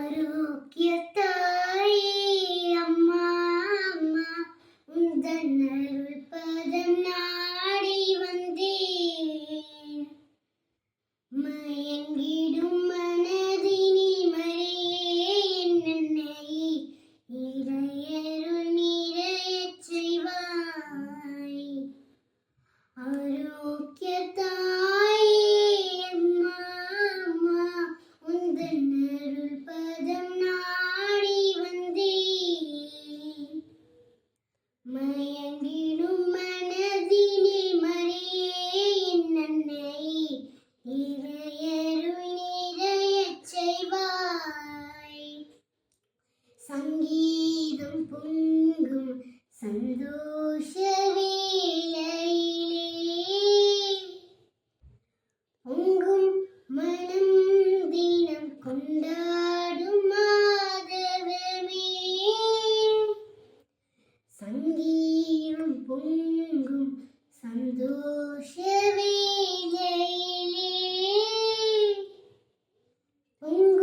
ஆரோக்கியத்தாயே அம்மா அம்மா உந்தன் அருள் பதம் நாடி வந்தேன். மயங்கிடும் மனதினில் மறையே என்னை இறையருள் நிறையச் செய்வாய். ஆரோக்கியத்தாயே அம்மா அம்மா உந்தன் அருள் பதம் நாடி வந்தேன். மயங்கிடும் மனதினில் மறையே என்னை இறையருள் நிறையச் செய்வாய். சங்கீதம் பொங்கும் சந்தோஷ வேளையிலே பொங்கும் மனம் தினம் கொண்டாடும் மாதவமே. சங்கீதம் பொங்கும் சந்தோஷ வேளையிலே பொங்கும்